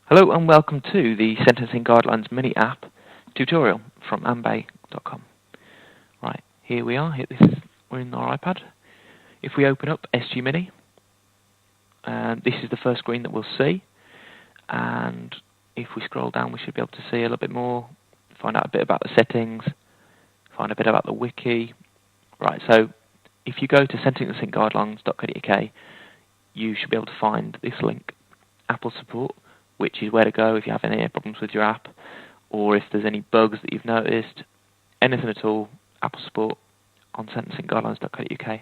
Hello and welcome to the Sentencing Guidelines mini app tutorial from ambay.com. Right, here we are. We're in our iPad. If we open up SG Mini, this is the first screen that we'll see. And if we scroll down, we should be able to see a little bit more, find out a bit about the settings, find a bit about the wiki. Right, so if you go to sentencingguidelines.co.uk, you should be able to find this link, Apple Support, which is where to go if you have any problems with your app, or if there's any bugs that you've noticed, anything at all, Apple Support on sentencingguidelines.co.uk.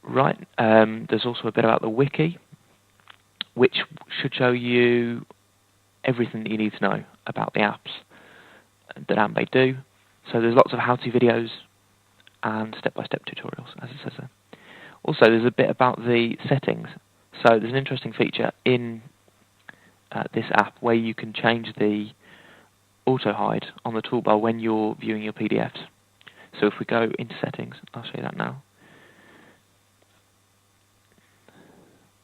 Right, there's also a bit about the wiki, which should show you everything that you need to know about the apps that Ambay do. So there's lots of how-to videos and step-by-step tutorials, as it says there. Also, there's a bit about the settings. So there's an interesting feature in this app where you can change the auto-hide on the toolbar when you're viewing your PDFs. So if we go into settings, I'll show you that now.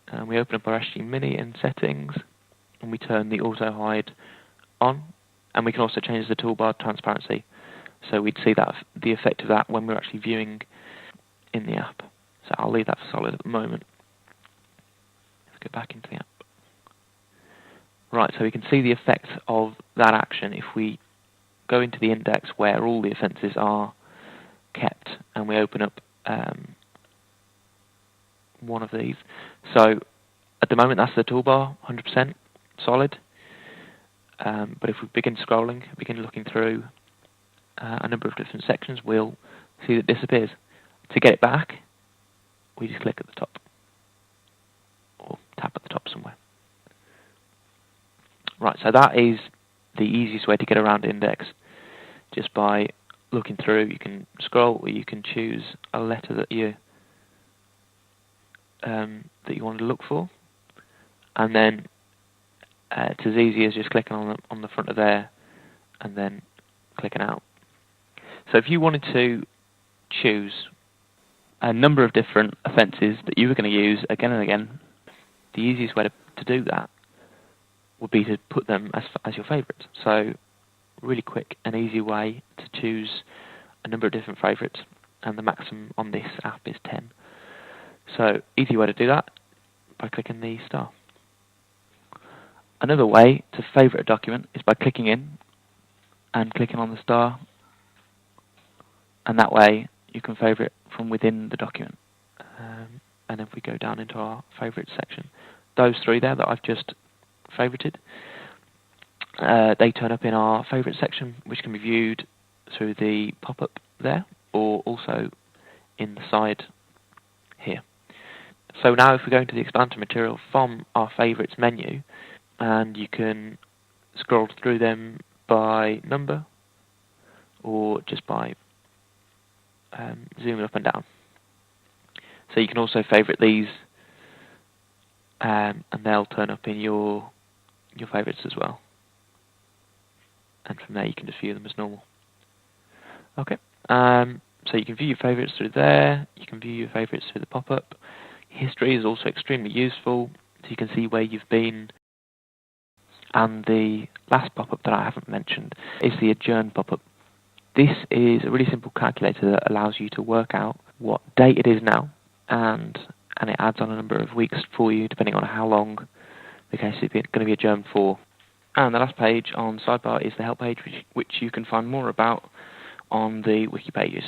And we open up our SG Mini in settings, and we turn the auto-hide on, and we can also change the toolbar transparency. So we'd see that the effect of that when we're actually viewing in the app. So I'll leave that for solid at the moment. Let's go back into the app. Right, so we can see the effect of that action if we go into the index where all the offences are kept, and we open up one of these. So at the moment that's the toolbar, 100% solid. But if we begin scrolling, begin looking through a number of different sections, we'll see that it disappears. To get it back, we just click at the top, or tap at the top somewhere. Right, so that is the easiest way to get around index, just by looking through. You can scroll, or you can choose a letter that you want to look for, and then it's as easy as just clicking on the front of there, and then clicking out. So if you wanted to choose a number of different offences that you were going to use again and again, the easiest way to do that would be to put them as your favourites. So really quick and easy way to choose a number of different favourites, and the maximum on this app is 10. So easy way to do that by clicking the star. Another way to favourite a document is by clicking in and clicking on the star, and that way you can favourite from within the document. And if we go down into our favourites section, those three there that I've just favorited, they turn up in our favourite section, which can be viewed through the pop-up there, or also in the side here. So now if we go into the explanatory material from our favourites menu, and you can scroll through them by number, or just by zooming up and down. So you can also favourite these, and they'll turn up in your favourites as well. And from there you can just view them as normal. Okay, so you can view your favourites through there, you can view your favourites through the pop-up. History is also extremely useful, so you can see where you've been. And the last pop-up that I haven't mentioned is the adjourn pop-up. This is a really simple calculator that allows you to work out what date it is now, and it adds on a number of weeks for you depending on how long the case is going to be adjourned for. And the last page on sidebar is the help page, which you can find more about on the wiki pages.